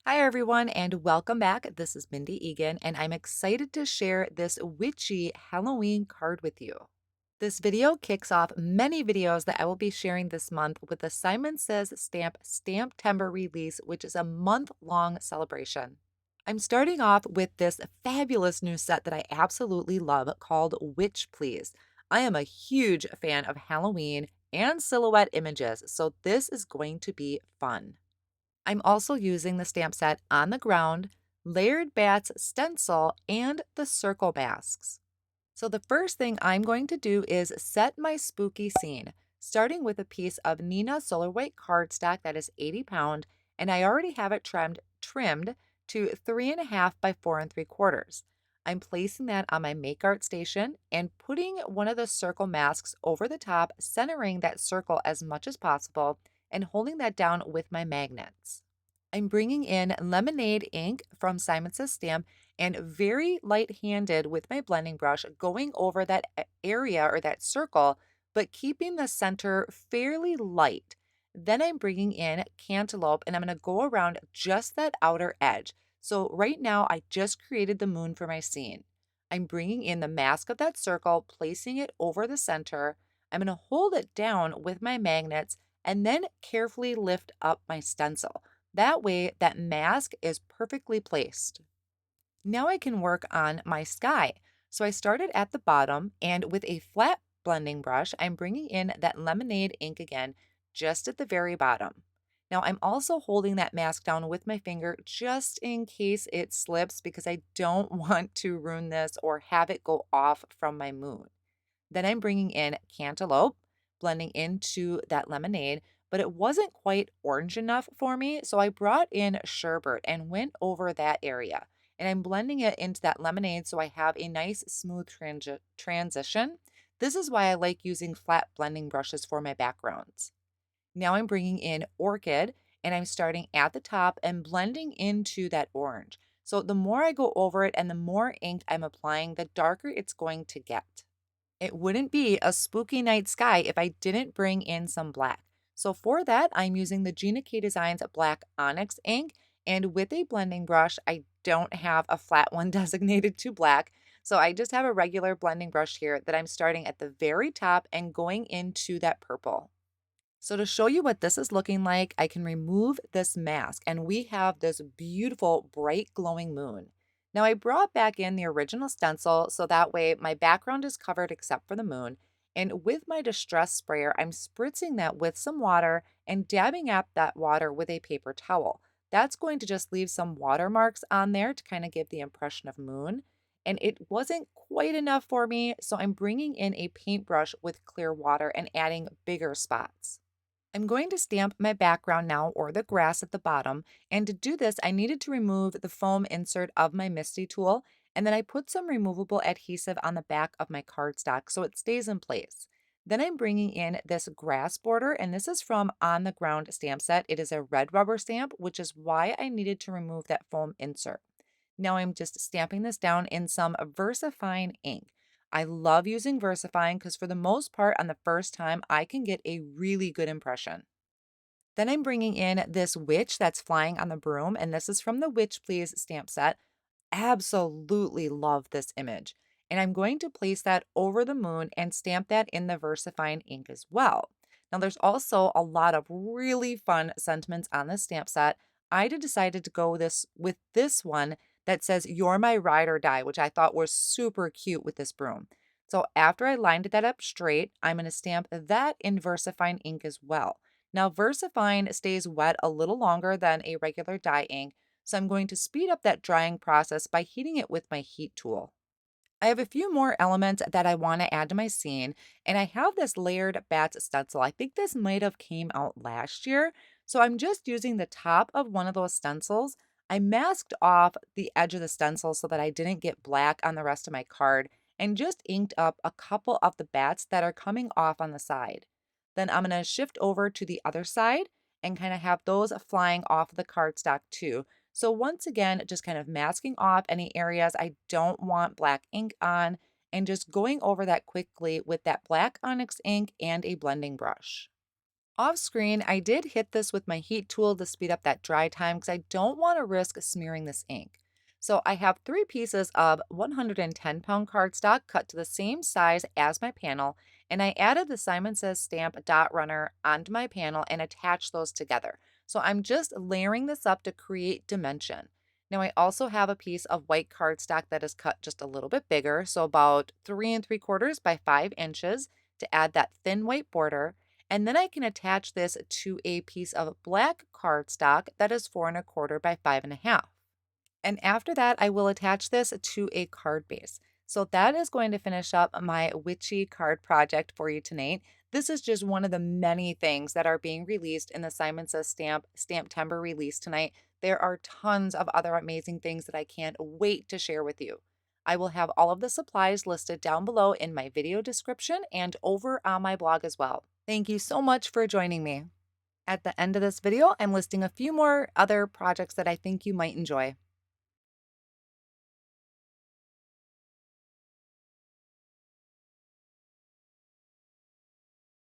Hi, everyone, and welcome back. This is Mindy Eggen, and I'm excited to share this witchy Halloween card with you. This video kicks off many videos that I will be sharing this month with the Simon Says STAMPtember release, which is a month-long celebration. I'm starting off with this fabulous new set that I absolutely love called Witch Please. I am a huge fan of Halloween and silhouette images, so this is going to be fun. I'm also using the stamp set On the Ground, Layered Bats Stencil, and the Circle Masks. So the first thing I'm going to do is set my spooky scene, starting with a piece of Neenah Solar White cardstock that is 80 pound, and I already have it trimmed to 3.5 by 4 3/4. I'm placing that on my make art station and putting one of the circle masks over the top, centering that circle as much as possible and holding that down with my magnets. I'm bringing in lemonade ink from Simon Says Stamp and very light-handed with my blending brush going over that area or that circle, but keeping the center fairly light. Then I'm bringing in cantaloupe and I'm going to go around just that outer edge. So right now I just created the moon for my scene. I'm bringing in the mask of that circle, placing it over the center. I'm going to hold it down with my magnets and then carefully lift up my stencil. That way, that mask is perfectly placed. Now I can work on my sky. So I started at the bottom and with a flat blending brush, I'm bringing in that lemonade ink again, just at the very bottom. Now I'm also holding that mask down with my finger just in case it slips because I don't want to ruin this or have it go off from my moon. Then I'm bringing in cantaloupe, blending into that lemonade, but it wasn't quite orange enough for me. So I brought in sherbet and went over that area. And I'm blending it into that lemonade so I have a nice smooth transition. This is why I like using flat blending brushes for my backgrounds. Now I'm bringing in orchid and I'm starting at the top and blending into that orange. So the more I go over it and the more ink I'm applying, the darker it's going to get. It wouldn't be a spooky night sky if I didn't bring in some black. So for that, I'm using the Gina K Designs Black Onyx ink. And with a blending brush, I don't have a flat one designated to black. So I just have a regular blending brush here that I'm starting at the very top and going into that purple. So to show you what this is looking like, I can remove this mask and we have this beautiful bright glowing moon. Now I brought back in the original stencil so that way my background is covered except for the moon. And with my distress sprayer, I'm spritzing that with some water and dabbing up that water with a paper towel. That's going to just leave some watermarks on there to kind of give the impression of moon. And it wasn't quite enough for me, so I'm bringing in a paintbrush with clear water and adding bigger spots. I'm going to stamp my background now or the grass at the bottom. And to do this, I needed to remove the foam insert of my Misty tool. And then I put some removable adhesive on the back of my cardstock so it stays in place. Then I'm bringing in this grass border, and this is from On the Ground stamp set. It is a red rubber stamp, which is why I needed to remove that foam insert. Now I'm just stamping this down in some VersaFine ink. I love using VersaFine because for the most part, on the first time, I can get a really good impression. Then I'm bringing in this witch that's flying on the broom, and this is from the Witch Please stamp set. Absolutely love this image. And I'm going to place that over the moon and stamp that in the VersaFine ink as well. Now, there's also a lot of really fun sentiments on this stamp set. I decided to go with this one that says "You're my ride or die," which I thought was super cute with this broom. So after I lined that up straight, I'm going to stamp that in VersaFine ink as well. Now, VersaFine stays wet a little longer than a regular dye ink, so I'm going to speed up that drying process by heating it with my heat tool. I have a few more elements that I want to add to my scene, and I have this layered bats stencil. I think this might have came out last year, so I'm just using the top of one of those stencils. I masked off the edge of the stencil so that I didn't get black on the rest of my card and just inked up a couple of the bats that are coming off on the side. Then I'm going to shift over to the other side and kind of have those flying off the cardstock too. So once again, just kind of masking off any areas I don't want black ink on and just going over that quickly with that black onyx ink and a blending brush. Off screen, I did hit this with my heat tool to speed up that dry time because I don't want to risk smearing this ink. So I have 3 pieces of 110-pound cardstock cut to the same size as my panel, and I added the Simon Says stamp dot runner onto my panel and attached those together. So I'm just layering this up to create dimension. Now I also have a piece of white cardstock that is cut just a little bit bigger, so about 3 3/4 by 5 inches to add that thin white border. And then I can attach this to a piece of black cardstock that is 4 1/4 by 5 1/2. And after that, I will attach this to a card base. So that is going to finish up my witchy card project for you tonight. This is just one of the many things that are being released in the Simon Says STAMPtember release tonight. There are tons of other amazing things that I can't wait to share with you. I will have all of the supplies listed down below in my video description and over on my blog as well. Thank you so much for joining me. At the end of this video, I'm listing a few more other projects that I think you might enjoy.